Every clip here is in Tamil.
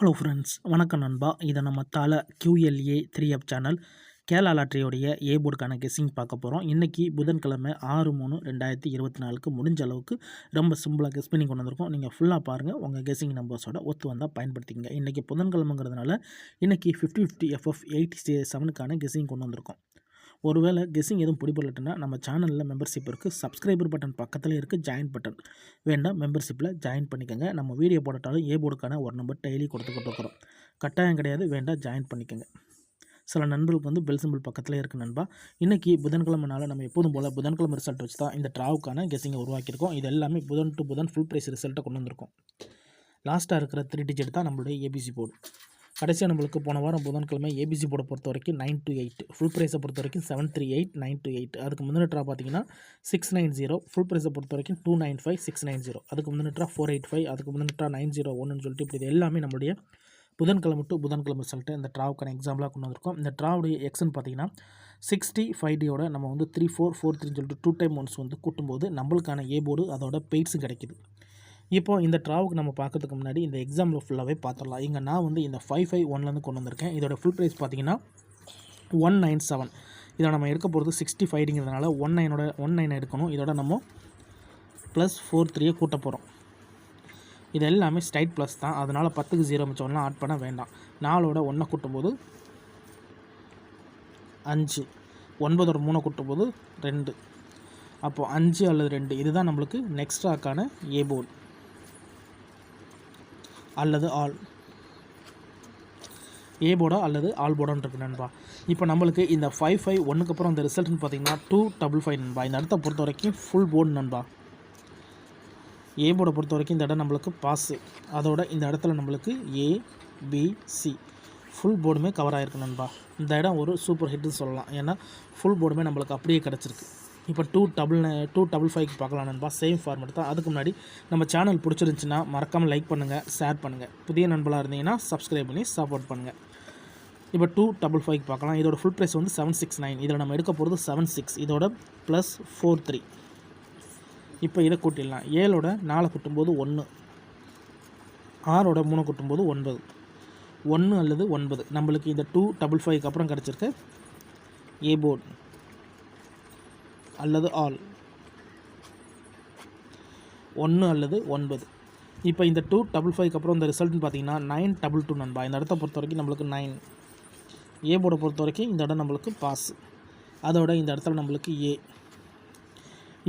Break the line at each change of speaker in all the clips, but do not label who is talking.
ஹலோ ஃப்ரெண்ட்ஸ், வணக்கம் நண்பா. இதை நம்ம தால QLA 3F சேனல் கேரளா லாட்டரியோடைய ஏ போர்டுக்கான கெஸ்ஸிங் பார்க்க போகிறோம். இன்றைக்கி புதன்கிழமை 6/3/2024 முடிஞ்ச அளவுக்கு ரொம்ப சிம்பிளாக கெஸ் பண்ணி கொண்டு வந்திருக்கோம். நீங்கள் ஃபுல்லாக பாருங்கள், உங்கள் கெஸ்ஸிங் நம்பர்ஸோட ஒத்து வந்தால் பயன்படுத்திக்கங்க. இன்றைக்கி புதன்கிழமைங்கிறதுனால இன்றைக்கி 50/50 FF 87க்கான கெஸ்ஸிங் கொண்டு வந்திருக்கோம். ஒருவேளை கெஸ்ஸிங் எதுவும் பிடிபடலட்டுன்னா நம்ம சேனலில் மெம்பர்ஷிப் இருக்குது. சப்ஸ்கிரைபர் பட்டன் பக்கத்தில் இருக்குது, ஜாயின் பட்டன் வேண்டாம், மெம்பர்ஷிப்பில் ஜாயின் பண்ணிக்கோங்க. நம்ம வீடியோ போட்டாலும் ஏ போர்டுக்கான ஒரு நம்பர் டெய்லி கொடுத்துக்கிட்டு இருக்கிறோம். கட்டாயம் கிடையாது, வேண்டாம், ஜாயின் பண்ணிக்கோங்க. சில நண்பர்களுக்கு வந்து பெல் சிம்பிள் பக்கத்தில் இருக்குது நண்பா. இன்றைக்கி புதன்கிழமைனால நம்ம எப்போதும் போல் புதன்கிழமை ரிசல்ட் வச்சு தான் இந்த ட்ராவுக்கான கெஸ்ஸிங்கை உருவாக்கியிருக்கோம். இது எல்லாமே புதன் டு புதன் ஃபுல் ப்ரைஸ் ரிசல்ட்டை கொண்டு வந்திருக்கோம். லாஸ்ட்டாக இருக்கிற 3 டிஜிட் தான் நம்மளுடைய ஏபிசி போர்டு. கடைசியாக நம்மளுக்கு போன வாரம் புதன்கிழமை ஏபிசி போர்டை பொறுத்த வரைக்கும் 9 to 8, ஃபுல் ப்ரைஸை பொறுத்த வரைக்கும் 738, 9 to 8. அதுக்கு முந்தின ட்ரா பார்த்தீங்கன்னா 690, ஃபுல் ப்ரைஸை பொறுத்த வரைக்கும் 295, 690. அதுக்கு முந்தின ட்ரா 485, அதுக்கு முந்தின ட்ரா 901ன்னு சொல்லிட்டு இப்படி இது எல்லாமே நம்மளுடைய புதன்கிழமை டு புதன்கிழமை சொல்லிட்டு இந்த ட்ராவுக்கான எக்ஸாம்பிளாக கொண்டு வந்திருக்கோம். இந்த ட்ராவுடைய எக்ஸ்ன்னு பார்த்தீங்கன்னா 65D நம்ம வந்து 3443 சொல்லிட்டு 2 டைம் ஒன்ஸ் வந்து கூட்டும்போது நம்மளுக்கான ஏ போர்டு அதோட பெய்ட்ஸும் கிடைக்கிது. இப்போ இந்த ட்ராவுக்கு நம்ம பார்க்கறதுக்கு முன்னாடி இந்த எக்ஸாம்பிள் ஃபுல்லாகவே பார்த்துடலாம். இங்கே நான் வந்து இந்த 551லேருந்து கொண்டு வந்திருக்கேன். இதோட ஃபுல் ப்ரைஸ் பார்த்தீங்கன்னா 197. இதை நம்ம எடுக்க போகிறது 65ங்கிறதுனால 19 எடுக்கணும். இதோட நம்ம +43 கூட்ட போகிறோம். இது எல்லாமே ஸ்ட்ரைட் ப்ளஸ் தான், அதனால் 10க்கு 0 மிச்சம்லாம் ஆட் பண்ண வேண்டாம். 4ஓட 1 கூட்டும்போது 5, 9ஓட 3 கூட்டும்போது 2. அப்போது 5 அல்லது 2 இதுதான் நம்மளுக்கு நெக்ஸ்ட் ட்ராக்கான ஏ போர்டு அல்லது ஆல் ஏ போர்டா அல்லது ஆல் போர்டான்னு இருக்கு நண்பா. இப்போ நம்மளுக்கு இந்த 551க்கு அப்புறம் இந்த ரிசல்ட்னு பார்த்தீங்கன்னா 255 நண்பா. இந்த இடத்த பொறுத்த வரைக்கும் ஃபுல் போர்டு நண்பா. ஏ போர்டை பொறுத்த வரைக்கும் இந்த இடம் நம்மளுக்கு பாஸு, அதோட இந்த இடத்துல நம்மளுக்கு ABC ஃபுல் போர்டுமே கவர் ஆகிருக்கு நண்பா. இந்த இடம் ஒரு சூப்பர் ஹிட்னு சொல்லலாம், ஏன்னா ஃபுல் போர்டுமே நம்மளுக்கு அப்படியே கிடச்சிருக்கு. இப்போ 255க்கு பார்க்கலாம் நண்பா. சேம் ஃபார்மெட் தான். அதுக்கு முன்னாடி நம்ம சேனல் பிடிச்சிருந்துச்சின்னா மறக்காமல் லைக் பண்ணுங்கள், ஷேர் பண்ணுங்கள். புதிய நண்பர்களாக இருந்தீங்கன்னா சப்ஸ்கிரைப் பண்ணி சப்போர்ட் பண்ணுங்கள். இப்போ 255க்கு பார்க்கலாம். இதோட ஃபுல் ப்ரைஸ் வந்து 769. இதில் நம்ம எடுக்க போகிறது 76, இதோட +43. இப்போ இதை கூட்டிடலாம். 7ஓட 4 கூட்டும்போது 1, 6ஓட 3 கூட்டும்போது 9, 1 அல்லது 9 நம்மளுக்கு இந்த 255க்கு அப்புறம் கிடச்சிருக்க ஏ போர்டு அல்லது ஆல் 1 அல்லது 9. இப்போ இந்த 255க்கு அப்புறம் இந்த ரிசல்ட்னு பார்த்தீங்கன்னா 922 நண்பா. இந்த இடத்த பொறுத்த வரைக்கும் நம்மளுக்கு 9. ஏ போர்டை பொறுத்த வரைக்கும் இந்த இடம் நம்மளுக்கு பாஸ், அதோட இந்த இடத்துல நம்மளுக்கு ஏ.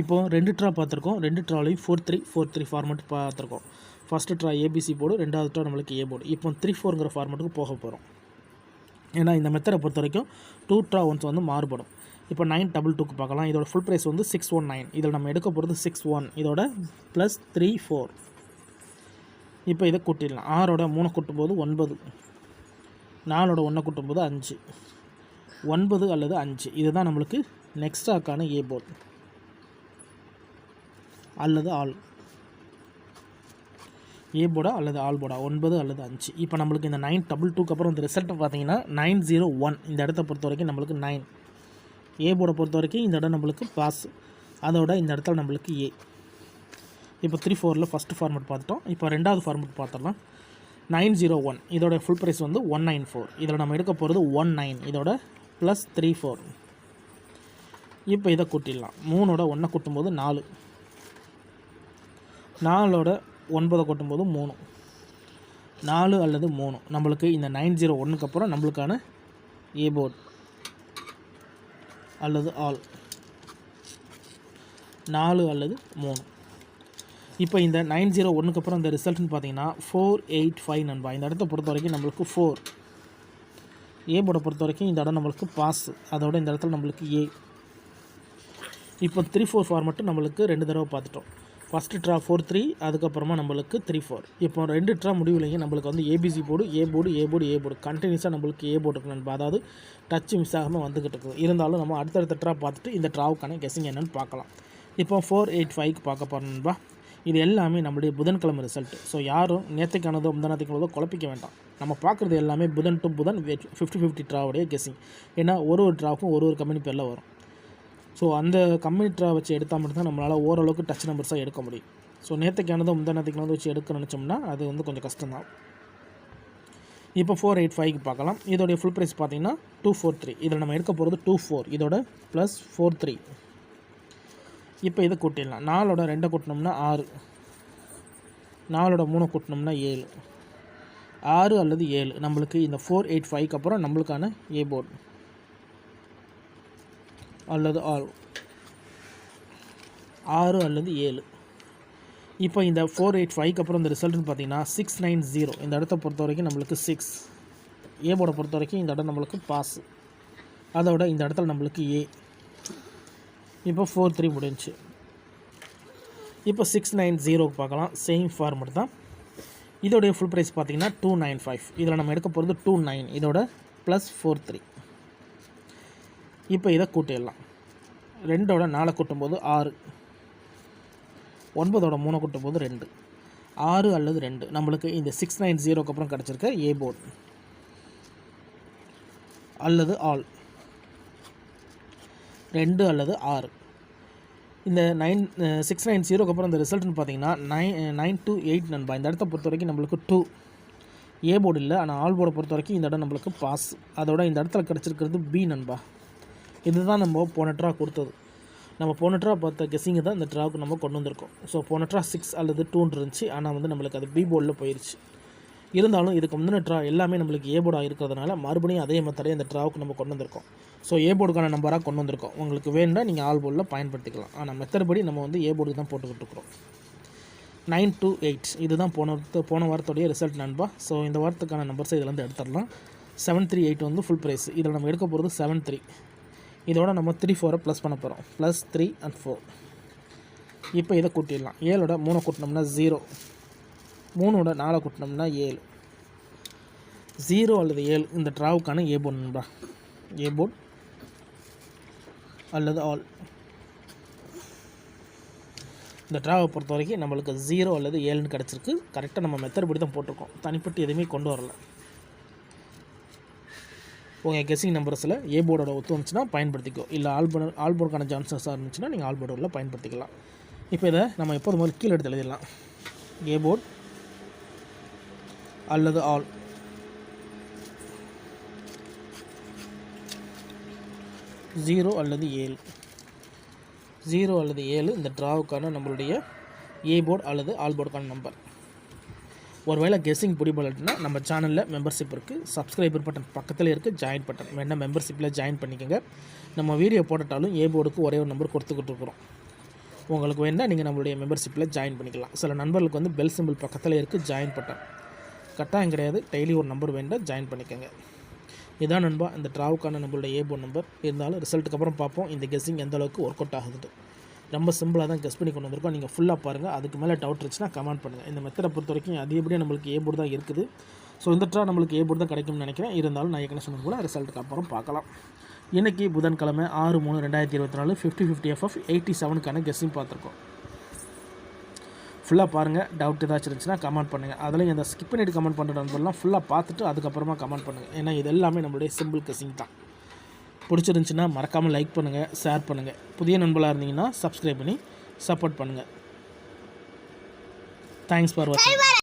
இப்போது 2 ட்ரா பார்த்துருக்கோம். 2 ட்ராலையும் 4343 ஃபார்மெட் பார்த்துருக்கோம். ஃபஸ்ட்டு ட்ரா ஏபிசி போர்டு, 2வது ட்ரா நம்மளுக்கு ஏ போர்டு. இப்போ 34ங்கிற ஃபார்மெட்டுக்கு போக போகிறோம். ஏன்னா இந்த மெத்தடை பொறுத்த வரைக்கும் 2 ட்ரா ஒன்ஸ் வந்து மாறுபடும். இப்போ 922க்கு பார்க்கலாம். இதோட ஃபுல் ப்ரைஸ் வந்து 619. இதில் நம்ம எடுக்க போகிறது 61, இதோட +34. இப்போ இதை கூட்டிடலாம். 6ஓட 3 கூட்டும்போது 9, 4ஓட 1 கூட்டும்போது 5, 9 அல்லது 5 இதுதான் நம்மளுக்கு நெக்ஸ்ட் ட்ராக்கான ஏ போர்டு அல்லது ஆல். ஏ போர்டா அல்லது ஆல் போர்டா, 9 அல்லது 5. இப்போ நம்மளுக்கு இந்த 922க்கு அப்புறம் இந்த ரிசல்ட்டை பார்த்தீங்கன்னா 901. இந்த இடத்த பொறுத்த வரைக்கும் நம்மளுக்கு 9. ஏ போர்டை பொறுத்த வரைக்கும் இந்த இடம் நம்மளுக்கு பாஸ், அதோட இந்த இடத்துல நம்மளுக்கு ஏ. இப்போ 34ல் ஃபஸ்ட்டு ஃபார்மெட் பார்த்துட்டோம். இப்போ 2வது ஃபார்மெட் பார்த்துடலாம். 901 இதோட ஃபுல் ப்ரைஸ் வந்து 194. இதில் நம்ம எடுக்க போகிறது 19, இதோட +34. இப்போ இதை கூட்டிடலாம். 3ஓட 1 கூட்டும்போது 4, 4ஓட 9 கூட்டும்போது 3, 4 அல்லது 3 நம்மளுக்கு இந்த 901க்கு அப்புறம் நம்மளுக்கான ஏ போர்டு அல்லது ஆல் 4 அல்லது 3. இப்போ இந்த 901க்கு அப்புறம் இந்த ரிசல்ட்னு பார்த்தீங்கன்னா 485 நண்பா. இந்த இடத்த பொறுத்த வரைக்கும் நம்மளுக்கு 4. ஏ போர்டை பொறுத்த வரைக்கும் இந்த இடம் நம்மளுக்கு பாஸ், அதோட இந்த இடத்துல நம்மளுக்கு ஏ. இப்போ 34 ஃபார்மெட்டு நம்மளுக்கு 2 தடவை பார்த்துட்டோம். ஃபஸ்ட்டு ட்ரா 43, அதுக்கப்புறமா நம்மளுக்கு 34. இப்போ 2 ட்ரா முடிவுலையும் நம்மளுக்கு வந்து ABC board, A board, A board, A board கண்டினியூஸாக நம்மளுக்கு ஏ போர்டு இருக்கு நண்பா. அதாவது டச் மிஸ் ஆகாமல் வந்துக்கிட்டு இருக்குது. இருந்தாலும் நம்ம அடுத்தடுத்த ட்ரா பார்த்துட்டு இந்த ட்ராவுக்கான கெஸ்ஸிங் என்னென்னு பார்க்கலாம். இப்போ 485க்கு பார்க்க போகிறோம் நண்பா. இது எல்லாமே நம்மளுடைய புதன்கிழமை ரிசல்ட்டு. ஸோ யாரும் நேற்றுக்கானதோ முந்தானத்துக்கானதோ குழப்பிக்க வேண்டாம். நம்ம பார்க்குறது எல்லாமே புதன் டு புதன் 50/50 ட்ராவுடைய கெஸ்ஸிங். ஏன்னா ஒரு ட்ராவுக்கும் ஒரு கம்பெனி பேரில் வரும். ஸோ அந்த கம்பெனி ட்ரா வச்சு எடுத்தால் மட்டும்தான் நம்மளால் ஓரளவுக்கு டச் நம்பர்ஸாக எடுக்க முடியும். ஸோ நேற்றுக்கானதோ முந்தானத்துக்கானதோ வச்சு எடுக்க நினச்சோம்னா அது வந்து கொஞ்சம் கஷ்டம்தான். இப்போ 485க்கு பார்க்கலாம். இதோடைய ஃபுல் ப்ரைஸ் பார்த்தீங்கன்னா 243. இதில் நம்ம எடுக்க போகிறது 24, இதோட ப்ளஸ் 43. இப்போ இதை கூட்டிடலாம். 4ஓட 2 கூட்டினோம்னா 6, 4ஓட 3 கூட்டினோம்னா 7, 6 அல்லது 7 நம்மளுக்கு இந்த 485க்கு அப்புறம் நம்மளுக்கான ஏ போர்டு அல்லது ஆல் 6 அல்லது 7. இப்போ இந்த 485க்கு அப்புறம் இந்த ரிசல்ட்னு பார்த்தீங்கன்னா 690. இந்த இடத்த பொறுத்த வரைக்கும் நம்மளுக்கு 6, ஏ போர்டை பொறுத்த வரைக்கும் இந்த இடம் நம்மளுக்கு பாஸ், அதோட இந்த இடத்துல நம்மளுக்கு ஏ. இப்போ 43 முடிஞ்சு. இப்போ 690க்கு பார்க்கலாம். சேம் ஃபார்மெட் தான். இதோடைய ஃபுல் ப்ரைஸ் பார்த்தீங்கன்னா 295. இதில் நம்ம எடுக்க போகிறது 29, இதோட ப்ளஸ் 43. இப்போ இதை கூட்டிடலாம். 2ஓட 4 கூட்டும்போது 6, 9ஓட 3 கூட்டும்போது 2, 6 அல்லது 2 நம்மளுக்கு இந்த 690க்கு அப்புறம் கிடச்சிருக்க ஏ போர்டு அல்லது ஆல் 2 அல்லது 6. இந்த 690க்கு அப்புறம் இந்த ரிசல்ட்னு பார்த்தீங்கன்னா 928 நண்பா. இந்த இடத்த பொறுத்த வரைக்கும் நம்மளுக்கு 2, ஏ போர்டு இல்லை, ஆனால் ஆல் போர்டை பொறுத்த வரைக்கும் இந்த இடம் நம்மளுக்கு பாஸ், அதோட இந்த இடத்துல கிடச்சிருக்கிறது பி நண்பா. இதுதான் நம்ம போன ட்ரா கொடுத்தது. நம்ம போன ட்ரா பார்த்த கெஸ்ஸிங்கை தான் இந்த ட்ராவுக்கு நம்ம கொண்டு வந்திருக்கோம். ஸோ போன ட்ரா 6 அல்லது 2 இருந்துச்சு, ஆனால் வந்து நம்மளுக்கு அது பி போர்டில் போயிடுச்சு. இருந்தாலும் இதுக்கு முந்தின ட்ரா எல்லாமே நம்மளுக்கு ஏ போர்டாக இருக்கிறதுனால மறுபடியும் அதே மெத்தடே இந்த ட்ராவுக்கு நம்ம கொண்டு வந்திருக்கோம். ஸோ ஏ போர்டுக்கான நம்பராக கொண்டு வந்திருக்கோம். உங்களுக்கு வேணும்னா நீங்கள் ஆல் போர்டில் பயன்படுத்திக்கலாம். ஆனால் மெத்தட் படி நம்ம வந்து ஏ போர்டுக்கு தான் போட்டுக்கிட்டு இருக்கிறோம். 928 இதுதான் போன வாரத்துடைய ரிசல்ட் நண்பா. ஸோ இந்த வாரத்துக்கான நம்பர்ஸை இதில் வந்து எடுத்துடலாம். 738 வந்து ஃபுல் ப்ரைஸ். இதில் நம்ம எடுக்க போகிறது 73. இதோட நம்ம 34 ப்ளஸ் பண்ண போகிறோம். Plus 3 and 4. இப்போ இதை கூட்டிடலாம். 7ஓட 3 கூட்டினோம்னா 0, 3ஓட 4 கூட்டினோம்னா 7, 0 அல்லது 7 இந்த ட்ராவுக்கான ஏ போர்டு நண்பா. ஏ போர்டு அல்லது ஆல். இந்த ட்ராவை பொறுத்த வரைக்கும் நம்மளுக்கு 0 அல்லது 7ன்னு கிடச்சிருக்கு. கரெக்டாக நம்ம மெத்தட் படி தான் போட்டிருக்கோம். தனிப்பட்டு எதுவுமே கொண்டு வரல. உங்கள் கெஸ்ஸிங் நம்பர்ஸில் ஏ போர்டோட ஒத்து வந்துச்சுன்னா பயன்படுத்திக்கோ, இல்லை ஆல் போர்டுக்கான சான்சஸாக இருந்துச்சுன்னா நீங்கள் ஆல் போர்டில் பயன்படுத்திக்கலாம். இப்போ இதை நம்ம எப்போது முதல்ல கீழே எடுத்து எழுதிடலாம். ஏ போர்டு அல்லது ஆல். ஜீரோ அல்லது 7, 0 அல்லது 7 இந்த ட்ராவுக்கான நம்மளுடைய ஏ போர்டு அல்லது ஆல் போர்டுக்கான நம்பர். ஒருவேளை கெஸ்ஸிங் பிடிபடலைன்னா நம்ம சேனலில் மெம்பர்ஷிப் இருக்குது. சப்ஸ்கிரைபர் பட்டன் பக்கத்தில் இருக்குது, ஜாயின் பட்டன் வேணால் மெம்பர்ஷிப்பில் ஜாயின் பண்ணிக்கோங்க. நம்ம வீடியோ போட்டுட்டாலும் ஏ போர்டுக்கு ஒரே ஒரு நம்பர் கொடுத்துக்கிட்டு இருக்கிறோம். உங்களுக்கு வேணால் நீங்கள் நம்மளுடைய மெம்பர்ஷிப்பில் ஜாயின் பண்ணிக்கலாம். சில நண்பர்களுக்கு வந்து பெல் சிம்பிள் பக்கத்தில் இருக்குது, ஜாயின் பட்டன் கட்டாயம் கிடையாது. டெய்லி ஒரு நம்பர் வேண்டாம், ஜாயின் பண்ணிக்கோங்க. இதான் நண்பா இந்த ட்ராவுக்கான நம்மளுடைய ஏ போர்டு நம்பர். இருந்தாலும் ரிசல்ட்டுக்கு அப்புறம் பார்ப்போம் இந்த கெஸ்ஸிங் எந்த அளவுக்கு ஒர்க் அவுட் ஆகுது. ரொம்ப சிம்பிளாக தான் கெஸ் பண்ணி கொண்டு வந்திருக்கோம். நீங்கள் ஃபுல்லாக பாருங்கள். அதுக்கு மேலே டவுட் இருந்துச்சுன்னா கமெண்ட் பண்ணுங்கள். இந்த மெத்தடை பொறுத்த வரைக்கும் அதிகப்படியாக நம்மளுக்கு ஏ போர்டு தான் இருக்குது. ஸோ இந்த ட்ரா நம்மளுக்கு ஏ போர்டு தான் கிடைக்கும்னு நினைக்கிறேன். இருந்தாலும் நான் ஏற்கனவே சொன்னது கூட ரிசல்ட்டுக்கு அப்புறம் பார்க்கலாம். இன்றைக்கி புதன்கிழமை 6/3/2024 50/50 FF 87க்கான கெஸ்ஸிங் பார்த்துருக்கோம். ஃபுல்லாக பாருங்கள். டவுட் ஏதாச்சும் இருந்துச்சுன்னா கமெண்ட் பண்ணுங்கள். அதில் இந்த ஸ்கிப் பண்ணிவிட்டு கமெண்ட் பண்ணுற நண்பர்லாம் ஃபுல்லாக பார்த்துட்டு அதுக்கப்புறமா கமெண்ட் பண்ணுங்கள். ஏன்னா இது எல்லாமே நம்மளுடைய சிம்பிள் கெஸ்ஸிங் தான். பிடிச்சிருந்துச்சின்னா மறக்காமல் லைக் பண்ணுங்கள், ஷேர் பண்ணுங்கள். புதிய நண்பர்களாக இருந்தீங்கன்னா சப்ஸ்கிரைப் பண்ணி சப்போர்ட் பண்ணுங்கள். தேங்க்ஸ் ஃபார் வாட்சிங்.